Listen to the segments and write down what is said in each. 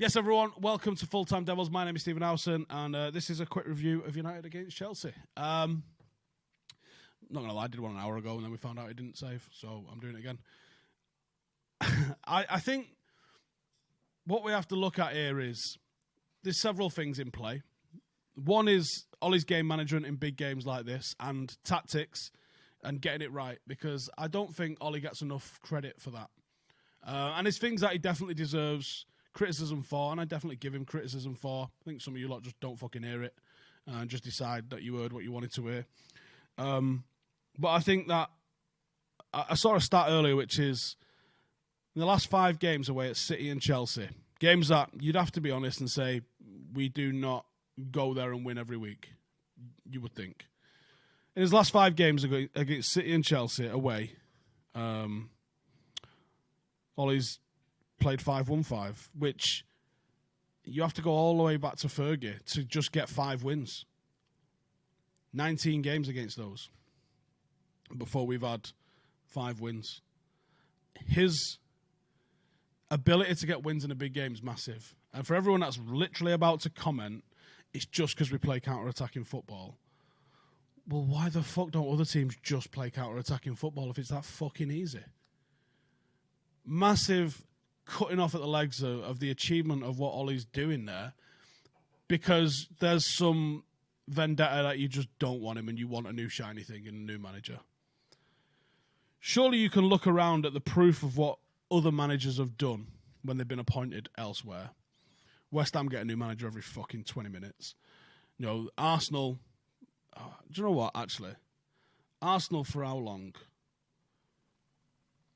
Yes, everyone, welcome to Full Time Devils. My name is Stephen Howson, and this is a quick review of United against Chelsea. Not going to lie, I did one an hour ago, and then we found out it didn't save, so I'm doing it again. I think what we have to look at here is there's several things in play. One is Ole's game management in big games like this, and tactics, and getting it right, because I don't think Ole gets enough credit for that. And it's things that he definitely deserves criticism for, and I definitely give him criticism for. I think some of you lot just don't fucking hear it and just decide that you heard what you wanted to hear. But I think that I saw a stat earlier, which is in the last 5 games away at City and Chelsea, games that you'd have to be honest and say we do not go there and win every week, you would think. In his last 5 games against City and Chelsea away, Ole's played 5-1-5, which you have to go all the way back to Fergie to just get 5 wins. 19 games against those before we've had 5 wins. His ability to get wins in a big game is massive. And for everyone that's literally about to comment, it's just because we play counter-attacking football. Well, why the fuck don't other teams just play counter-attacking football if it's that fucking easy? Massive cutting off at the legs of the achievement of what Ole's doing there, because there's some vendetta that you just don't want him and you want a new shiny thing and a new manager. Surely you can look around at the proof of what other managers have done when they've been appointed elsewhere. West Ham get a new manager every fucking 20 minutes. You know, Arsenal... do you know what, actually? Arsenal for how long?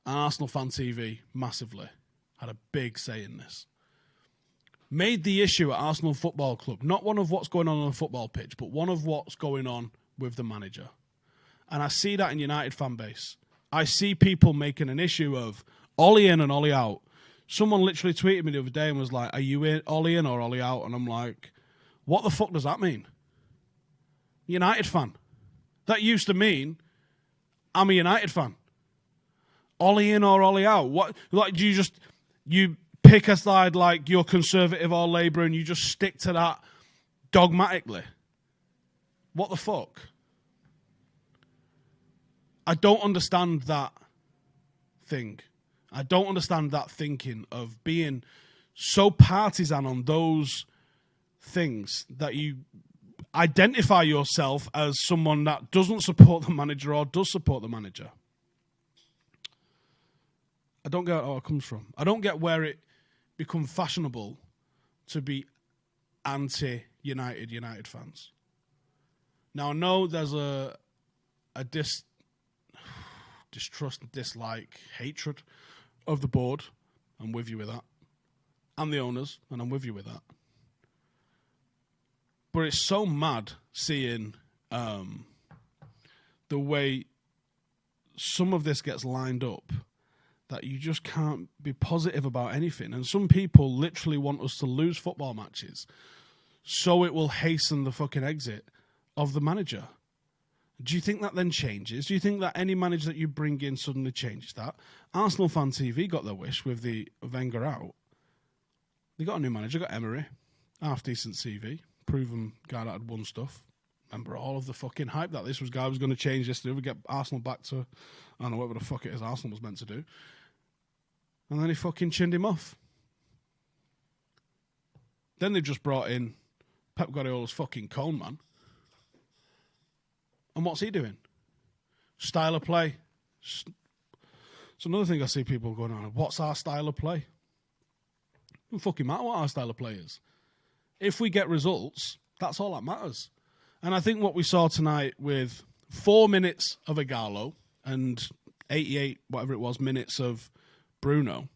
And Arsenal Fan TV, massively, had a big say in this. Made the issue at Arsenal Football Club, not one of what's going on the football pitch, but one of what's going on with the manager. And I see that in United fan base. I see people making an issue of Ole in and Ole out. Someone literally tweeted me the other day and was like, are you in, Ole in or Ole out? And I'm like, what the fuck does that mean? United fan. That used to mean I'm a United fan. Ole in or Ole out? What? Like, do you pick a side like you're Conservative or Labour and you just stick to that dogmatically? What the fuck? I don't understand that thing. I don't understand that thinking of being so partisan on those things that you identify yourself as someone that doesn't support the manager or does support the manager. I don't get where it comes from. I don't get where it becomes fashionable to be anti-United fans. Now, I know there's a distrust, dislike, hatred of the board. I'm with you with that. And the owners, and I'm with you with that. But it's so mad seeing the way some of this gets lined up that you just can't be positive about anything. And some people literally want us to lose football matches so it will hasten the fucking exit of the manager. Do you think that then changes? Do you think that any manager that you bring in suddenly changes that? Arsenal Fan TV got their wish with the Wenger out. They got a new manager, got Emery. Half-decent CV. Proven guy that had won stuff. Remember all of the fucking hype that this guy was going to change this to get Arsenal back to, I don't know, whatever the fuck it is Arsenal was meant to do. And then he fucking chinned him off. Then they've just brought in Pep Guardiola's fucking cone man. And what's he doing? Style of play. It's another thing I see people going on. What's our style of play? It doesn't fucking matter what our style of play is. If we get results, that's all that matters. And I think what we saw tonight with 4 minutes of Ighalo and 88, whatever it was, minutes of Bruno,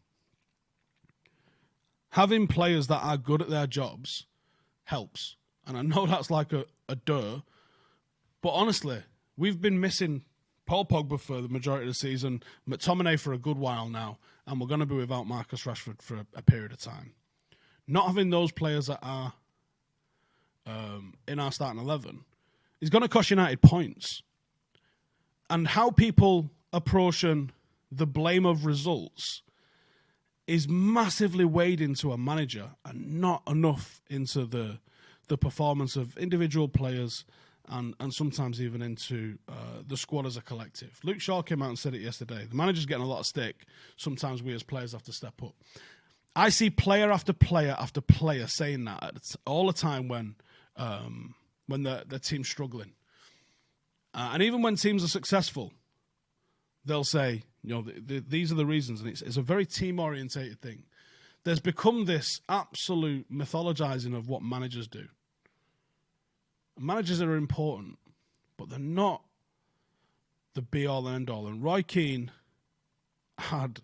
having players that are good at their jobs helps. And I know that's like a duh, but honestly, we've been missing Paul Pogba for the majority of the season, McTominay for a good while now, and we're going to be without Marcus Rashford for a period of time. Not having those players that are in our starting 11 is going to cost United points. And how people approaching the blame of results is massively weighed into a manager and not enough into the performance of individual players and sometimes even into the squad as a collective. Luke Shaw came out and said it yesterday. The manager's getting a lot of stick. Sometimes we as players have to step up. I see player after player after player saying that all the time when the team's struggling. And even when teams are successful, they'll say, these are the reasons. And it's a very team-orientated thing. There's become this absolute mythologizing of what managers do. Managers are important, but they're not the be-all and end-all. And Roy Keane had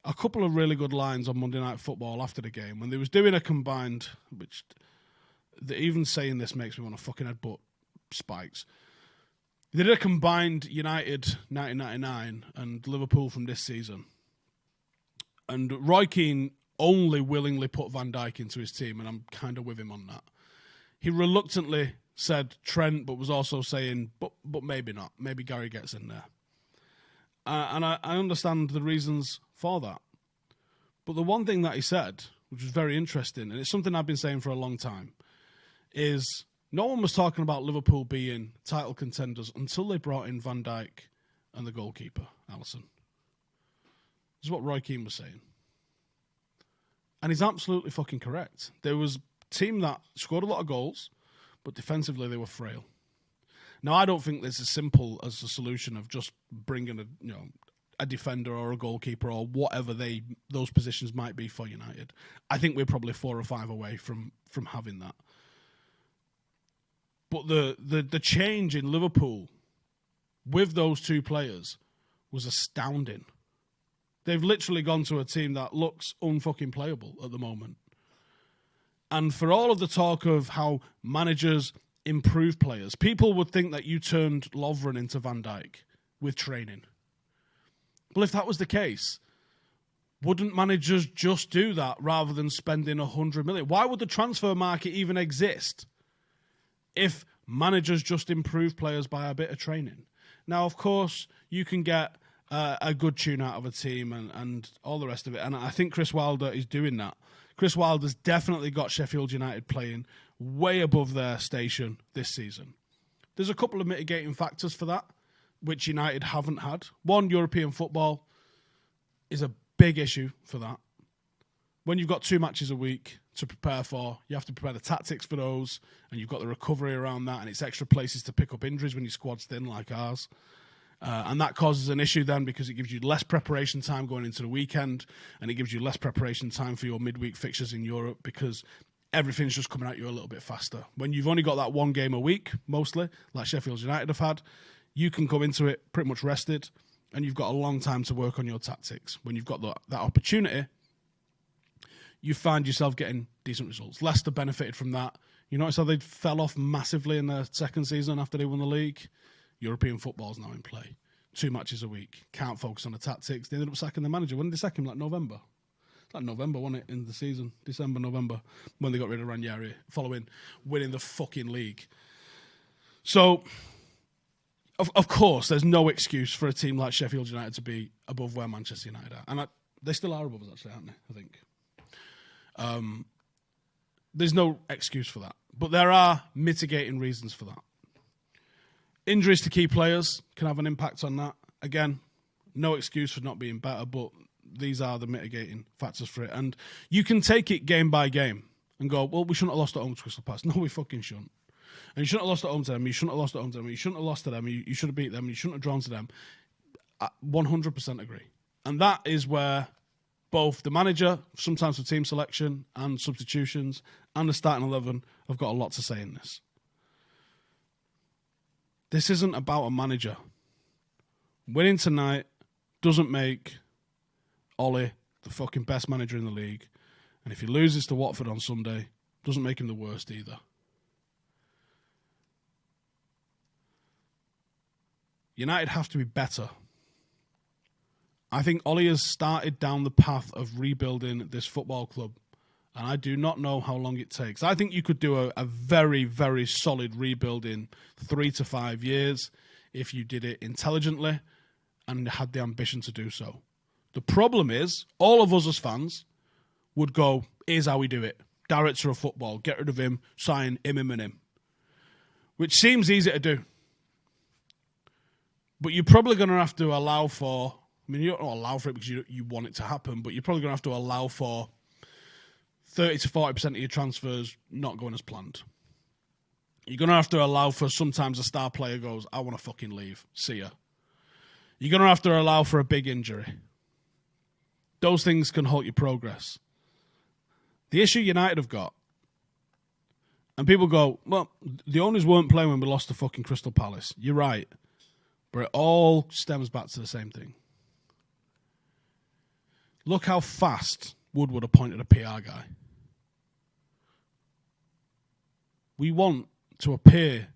a couple of really good lines on Monday Night Football after the game when they was doing a combined, which even saying this makes me want to fucking headbutt spikes. They did a combined United 1999 and Liverpool from this season. And Roy Keane only willingly put Van Dijk into his team, and I'm kind of with him on that. He reluctantly said Trent, but was also saying, but maybe not. Maybe Gary gets in there. And I understand the reasons for that. But the one thing that he said, which was very interesting, and it's something I've been saying for a long time, is no one was talking about Liverpool being title contenders until they brought in Van Dijk and the goalkeeper, Alisson. This is what Roy Keane was saying. And he's absolutely fucking correct. There was a team that scored a lot of goals, but defensively they were frail. Now, I don't think it's as simple as the solution of just bringing a defender or a goalkeeper or whatever those positions might be for United. I think we're probably 4 or 5 away from having that. But the change in Liverpool with those two players was astounding. They've literally gone to a team that looks unfucking playable at the moment. And for all of the talk of how managers improve players, people would think that you turned Lovren into Van Dijk with training. Well, if that was the case, wouldn't managers just do that rather than spending 100 million? Why would the transfer market even exist if managers just improve players by a bit of training? Now, of course, you can get a good tune out of a team and all the rest of it. And I think Chris Wilder is doing that. Chris Wilder's definitely got Sheffield United playing way above their station this season. There's a couple of mitigating factors for that, which United haven't had. One, European football is a big issue for that. When you've got 2 matches a week to prepare for, you have to prepare the tactics for those, and you've got the recovery around that, and it's extra places to pick up injuries when your squad's thin like ours. And that causes an issue then because it gives you less preparation time going into the weekend, and it gives you less preparation time for your midweek fixtures in Europe because everything's just coming at you a little bit faster. When you've only got that 1 game a week, mostly, like Sheffield United have had, you can come into it pretty much rested, and you've got a long time to work on your tactics. When you've got that opportunity, you find yourself getting decent results. Leicester benefited from that. You notice how they fell off massively in their second season after they won the league? European football's now in play. 2 matches a week. Can't focus on the tactics. They ended up sacking the manager. When did they sack him? Like November? Like November, wasn't it, in the season? December, November, when they got rid of Ranieri, following winning the fucking league. So, of course, there's no excuse for a team like Sheffield United to be above where Manchester United are. And they still are above us, actually, aren't they, I think. There's no excuse for that. But there are mitigating reasons for that. Injuries to key players can have an impact on that. Again, no excuse for not being better, but these are the mitigating factors for it. And you can take it game by game and go, well, we shouldn't have lost at home to Crystal Palace. No, we fucking shouldn't. And you shouldn't have lost at home to them. You shouldn't have lost at home to them. You shouldn't have lost to them. You should have beat them. You shouldn't have drawn to them. I 100% agree. And that is where both the manager, sometimes for team selection and substitutions, and the starting 11 have got a lot to say in this. This isn't about a manager. Winning tonight doesn't make Ole the fucking best manager in the league. And if he loses to Watford on Sunday, doesn't make him the worst either. United have to be better. I think Ole has started down the path of rebuilding this football club. And I do not know how long it takes. I think you could do a very, very solid rebuild in 3 to 5 years if you did it intelligently and had the ambition to do so. The problem is, all of us as fans would go, here's how we do it. Director of football, get rid of him, sign him, and him. Which seems easy to do. But you're probably going to have to allow for, I mean, you don't allow for it because you want it to happen, but you're probably going to have to allow for 30 to 40% of your transfers not going as planned. You're going to have to allow for sometimes a star player goes, I want to fucking leave. See ya. You're going to have to allow for a big injury. Those things can halt your progress. The issue United have got, and people go, well, the owners weren't playing when we lost to fucking Crystal Palace. You're right. But it all stems back to the same thing. Look how fast Woodward appointed a PR guy. We want to appear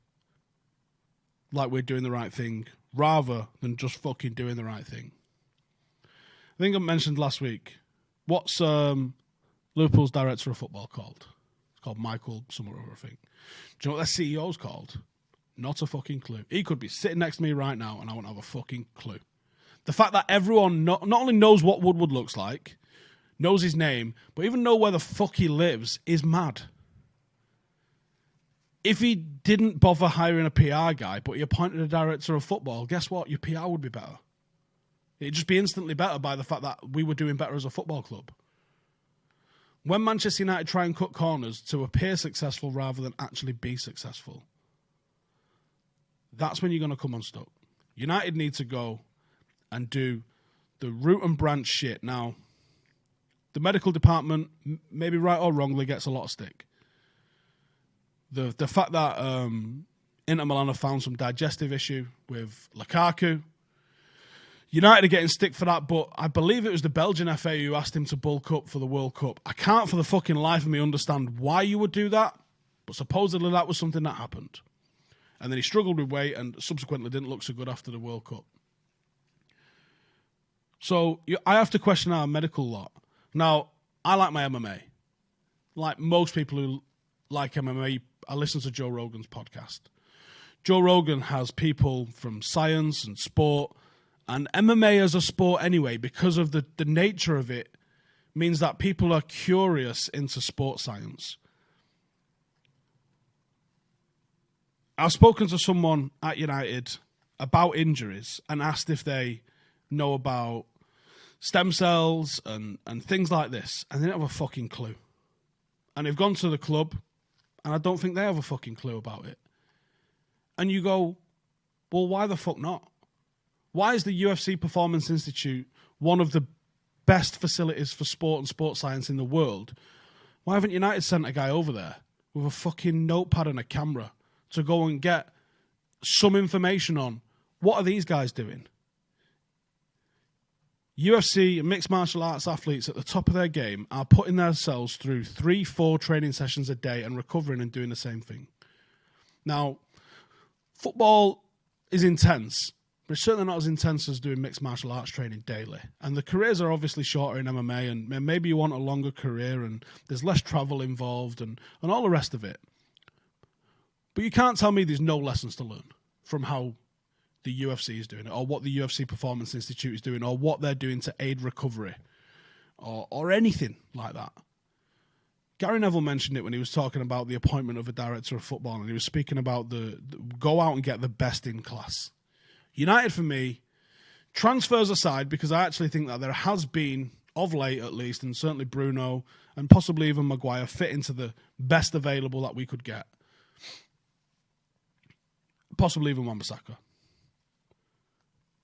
like we're doing the right thing rather than just fucking doing the right thing. I think I mentioned last week, what's Liverpool's director of football called? It's called Michael somewhere over, I think. Do you know what their CEO's called? Not a fucking clue. He could be sitting next to me right now and I won't have a fucking clue. The fact that everyone not only knows what Woodward looks like, knows his name, but even know where the fuck he lives is mad. If he didn't bother hiring a PR guy, but he appointed a director of football, guess what? Your PR would be better. It'd just be instantly better by the fact that we were doing better as a football club. When Manchester United try and cut corners to appear successful rather than actually be successful, that's when you're going to come unstuck. United need to go and do the root and branch shit. Now, the medical department, maybe right or wrongly, gets a lot of stick. The fact that Inter Milan have found some digestive issue with Lukaku, United are getting stick for that, but I believe it was the Belgian FA who asked him to bulk up for the World Cup. I can't for the fucking life of me understand why you would do that, but supposedly that was something that happened. And then he struggled with weight and subsequently didn't look so good after the World Cup. So I have to question our medical lot. Now, I like my MMA. Like most people who like MMA, I listen to Joe Rogan's podcast. Joe Rogan has people from science and sport, and MMA as a sport anyway, because of the nature of it, means that people are curious into sports science. I've spoken to someone at United about injuries and asked if they know about stem cells and things like this, and they don't have a fucking clue. And they've gone to the club, and I don't think they have a fucking clue about it. And you go, well, why the fuck not? Why is the UFC Performance Institute one of the best facilities for sport and sports science in the world? Why haven't United sent a guy over there with a fucking notepad and a camera to go and get some information on what are these guys doing? UFC and mixed martial arts athletes at the top of their game are putting themselves through 3-4 training sessions a day and recovering and doing the same thing. Now, football is intense, but it's certainly not as intense as doing mixed martial arts training daily. And the careers are obviously shorter in MMA, and maybe you want a longer career and there's less travel involved and all the rest of it. But you can't tell me there's no lessons to learn from how the UFC is doing it, or what the UFC Performance Institute is doing, or what they're doing to aid recovery, or anything like that. Gary Neville mentioned it when he was talking about the appointment of a director of football, and he was speaking about the go out and get the best in class. United, for me, transfers aside, because I actually think that there has been, of late at least, and certainly Bruno, and possibly even Maguire, fit into the best available that we could get. Possibly even Wan-Bissaka.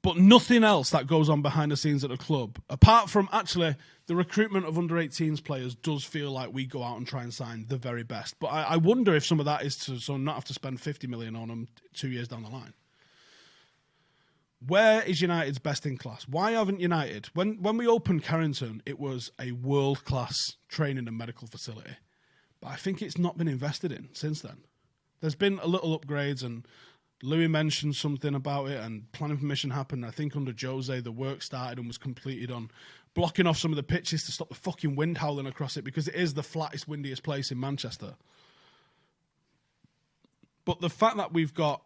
But nothing else that goes on behind the scenes at the club, apart from actually the recruitment of under-18s players, does feel like we go out and try and sign the very best. But I wonder if some of that is to so not have to spend 50 million on them 2 years down the line. Where is United's best in class? Why haven't United... When we opened Carrington, it was a world-class training and medical facility. But I think it's not been invested in since then. There's been a little upgrades, and Louis mentioned something about it, and planning permission happened. I think under Jose, the work started and was completed on blocking off some of the pitches to stop the fucking wind howling across it, because it is the flattest, windiest place in Manchester. But the fact that we've got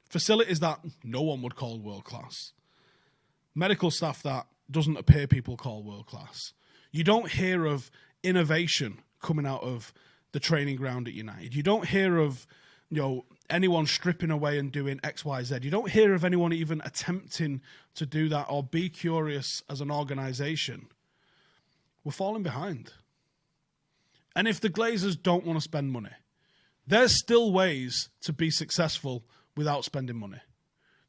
facilities that no one would call world-class, medical staff that doesn't appear people call world-class. You don't hear of innovation coming out of the training ground at United. You don't hear of, anyone stripping away and doing X, Y, Z. You don't hear of anyone even attempting to do that or be curious as an organisation. We're falling behind. And if the Glazers don't want to spend money, there's still ways to be successful without spending money.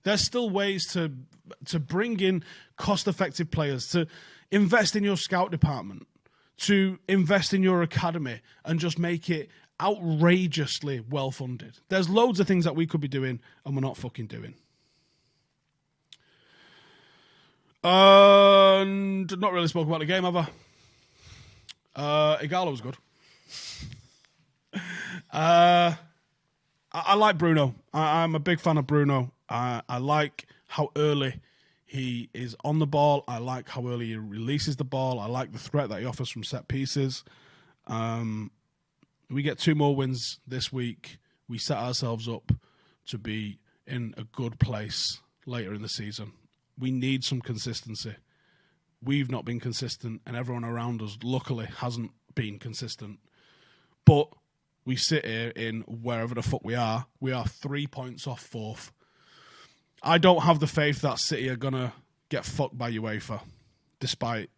There's still ways to bring in cost-effective players, to invest in your scout department, to invest in your academy and just make it outrageously well-funded. There's loads of things that we could be doing and we're not fucking doing. And not really spoke about the game, have I? Igalo was good. I like Bruno. I'm a big fan of Bruno. I like how early he is on the ball. I like how early he releases the ball. I like the threat that he offers from set pieces. We get 2 more wins this week. We set ourselves up to be in a good place later in the season. We need some consistency. We've not been consistent, and everyone around us, luckily, hasn't been consistent. But we sit here in wherever the fuck we are. We are 3 points off 4th. I don't have the faith that City are going to get fucked by UEFA, despite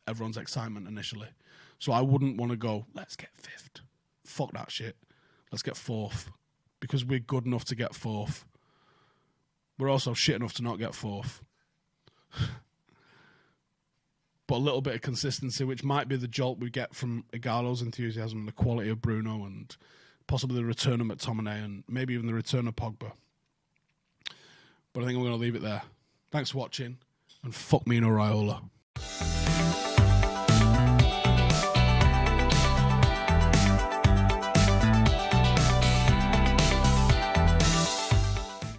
everyone's excitement initially. So I wouldn't want to go, let's get 5th. Fuck that shit. Let's get 4th. Because we're good enough to get 4th. We're also shit enough to not get 4th. But a little bit of consistency, which might be the jolt we get from Igalo's enthusiasm and the quality of Bruno and possibly the return of McTominay and maybe even the return of Pogba. But I think I'm going to leave it there. Thanks for watching, and fuck Mino Raiola.